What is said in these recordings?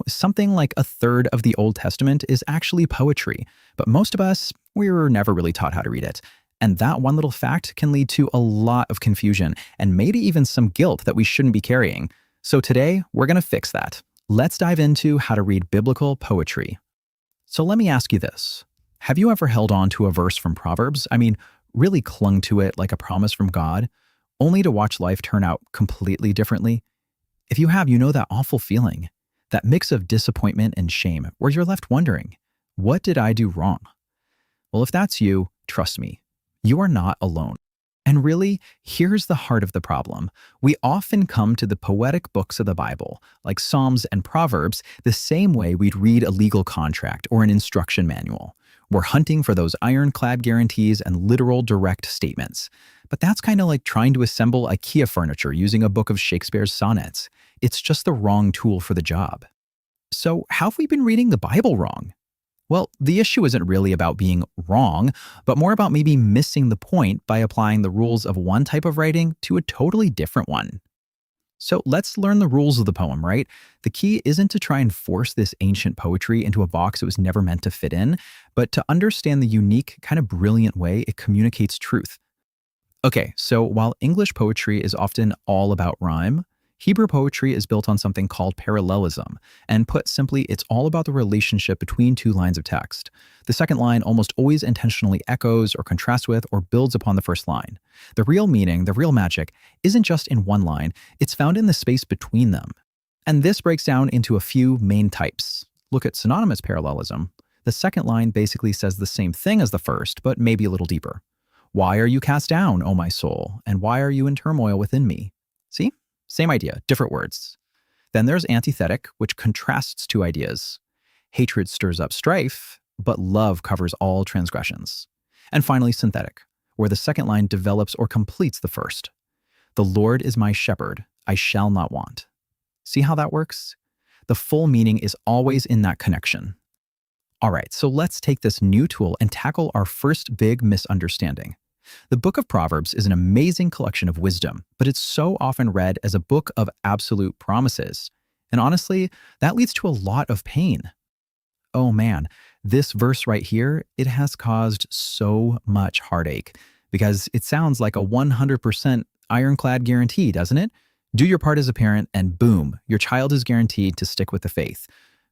Something like a third of the Old Testament is actually poetry, but most of us, we were never really taught how to read it. And that one little fact can lead to a lot of confusion and maybe even some guilt that we shouldn't be carrying. So today, we're going to fix that. Let's dive into how to read biblical poetry. So let me ask you this. Have you ever held on to a verse from Proverbs? Really clung to it like a promise from God, only to watch life turn out completely differently? If you have, you know that awful feeling, that mix of disappointment and shame, where you're left wondering, what did I do wrong? Well, if that's you, trust me, you are not alone. And really, here's the heart of the problem. We often come to the poetic books of the Bible, like Psalms and Proverbs, the same way we'd read a legal contract or an instruction manual. We're hunting for those ironclad guarantees and literal direct statements. But that's kind of like trying to assemble IKEA furniture using a book of Shakespeare's sonnets. It's just the wrong tool for the job. So how have we been reading the Bible wrong? Well, the issue isn't really about being wrong, but more about maybe missing the point by applying the rules of one type of writing to a totally different one. So let's learn the rules of the poem, right? The key isn't to try and force this ancient poetry into a box it was never meant to fit in, but to understand the unique, kind of brilliant way it communicates truth. Okay, so while English poetry is often all about rhyme, Hebrew poetry is built on something called parallelism, and put simply, it's all about the relationship between two lines of text. The second line almost always intentionally echoes or contrasts with or builds upon the first line. The real meaning, the real magic, isn't just in one line, it's found in the space between them. And this breaks down into a few main types. Look at synonymous parallelism. The second line basically says the same thing as the first, but maybe a little deeper. Why are you cast down, O my soul, and why are you in turmoil within me? See? Same idea, different words. Then there's antithetic, which contrasts two ideas. Hatred stirs up strife, but love covers all transgressions. And finally, synthetic, where the second line develops or completes the first. The Lord is my shepherd, I shall not want. See how that works? The full meaning is always in that connection. All right, so let's take this new tool and tackle our first big misunderstanding. The book of Proverbs is an amazing collection of wisdom, but it's so often read as a book of absolute promises. And honestly, that leads to a lot of pain. Oh man, this verse right here, it has caused so much heartache because it sounds like a 100% ironclad guarantee, doesn't it? Do your part as a parent and boom, your child is guaranteed to stick with the faith.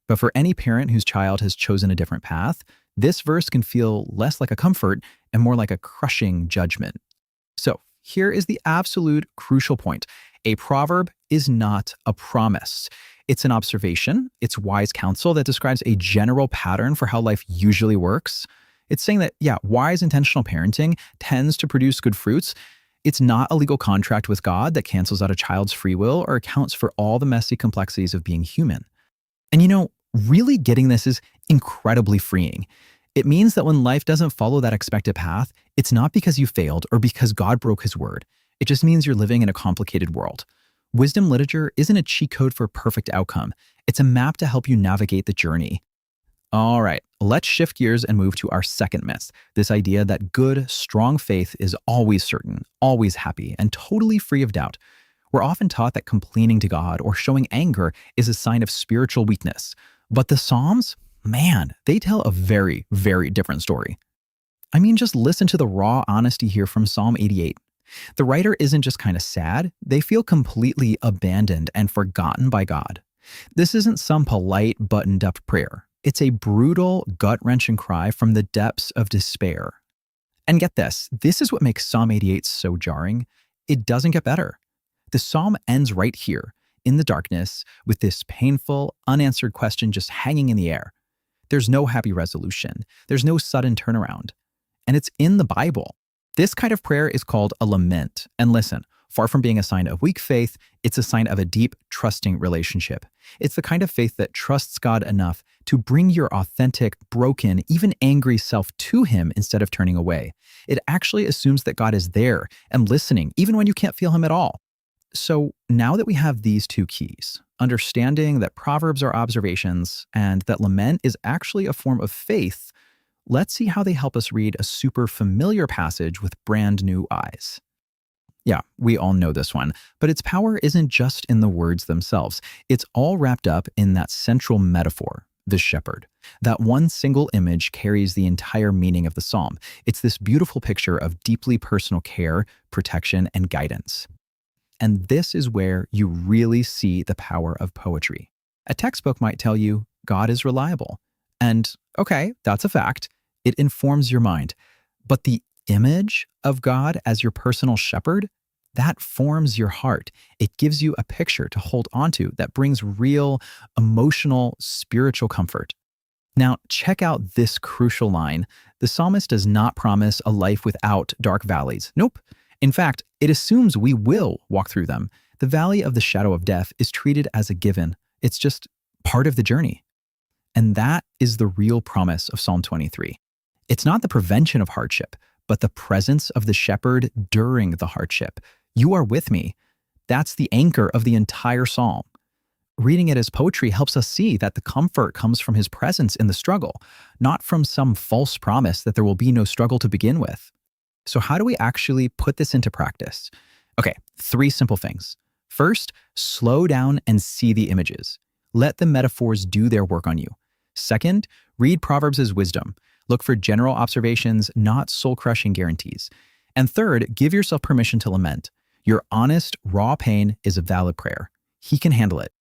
But for any parent whose child has chosen a different path, this verse can feel less like a comfort and more like a crushing judgment. So here is the absolute crucial point. A proverb is not a promise. It's an observation. It's wise counsel that describes a general pattern for how life usually works. It's saying that, wise intentional parenting tends to produce good fruits. It's not a legal contract with God that cancels out a child's free will or accounts for all the messy complexities of being human. And really getting this is incredibly freeing. It means that when life doesn't follow that expected path, it's not because you failed or because God broke his word. It just means you're living in a complicated world. Wisdom literature isn't a cheat code for perfect outcome. It's a map to help you navigate the journey. All right, let's shift gears and move to our second myth, this idea that good, strong faith is always certain, always happy, and totally free of doubt. We're often taught that complaining to God or showing anger is a sign of spiritual weakness. But the Psalms, man, they tell a very, very different story. Just listen to the raw honesty here from Psalm 88. The writer isn't just kind of sad, they feel completely abandoned and forgotten by God. This isn't some polite, buttoned-up prayer. It's a brutal, gut-wrenching cry from the depths of despair. And get this is what makes Psalm 88 so jarring. It doesn't get better. The psalm ends right here, in the darkness, with this painful, unanswered question just hanging in the air. There's no happy resolution. There's no sudden turnaround. And it's in the Bible. This kind of prayer is called a lament. And listen, far from being a sign of weak faith, it's a sign of a deep, trusting relationship. It's the kind of faith that trusts God enough to bring your authentic, broken, even angry self to him instead of turning away. It actually assumes that God is there and listening, even when you can't feel him at all. So now that we have these two keys, understanding that Proverbs are observations and that lament is actually a form of faith, let's see how they help us read a super familiar passage with brand new eyes. Yeah, we all know this one. But its power isn't just in the words themselves. It's all wrapped up in that central metaphor, the shepherd. That one single image carries the entire meaning of the psalm. It's this beautiful picture of deeply personal care, protection, and guidance. And this is where you really see the power of poetry. A textbook might tell you God is reliable. And okay, that's a fact. It informs your mind. But the image of God as your personal shepherd, that forms your heart. It gives you a picture to hold onto that brings real emotional, spiritual comfort. Now, check out this crucial line. The psalmist does not promise a life without dark valleys. Nope. In fact, it assumes we will walk through them. The valley of the shadow of death is treated as a given. It's just part of the journey. And that is the real promise of Psalm 23. It's not the prevention of hardship, but the presence of the shepherd during the hardship. You are with me. That's the anchor of the entire psalm. Reading it as poetry helps us see that the comfort comes from his presence in the struggle, not from some false promise that there will be no struggle to begin with. So how do we actually put this into practice? Okay, 3 simple things. First, slow down and see the images. Let the metaphors do their work on you. Second, read Proverbs as wisdom. Look for general observations, not soul-crushing guarantees. And third, give yourself permission to lament. Your honest, raw pain is a valid prayer. He can handle it.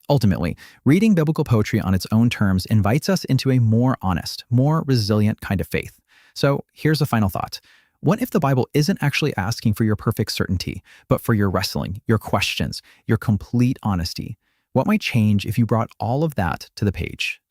Ultimately, reading biblical poetry on its own terms invites us into a more honest, more resilient kind of faith. So here's a final thought. What if the Bible isn't actually asking for your perfect certainty, but for your wrestling, your questions, your complete honesty? What might change if you brought all of that to the page?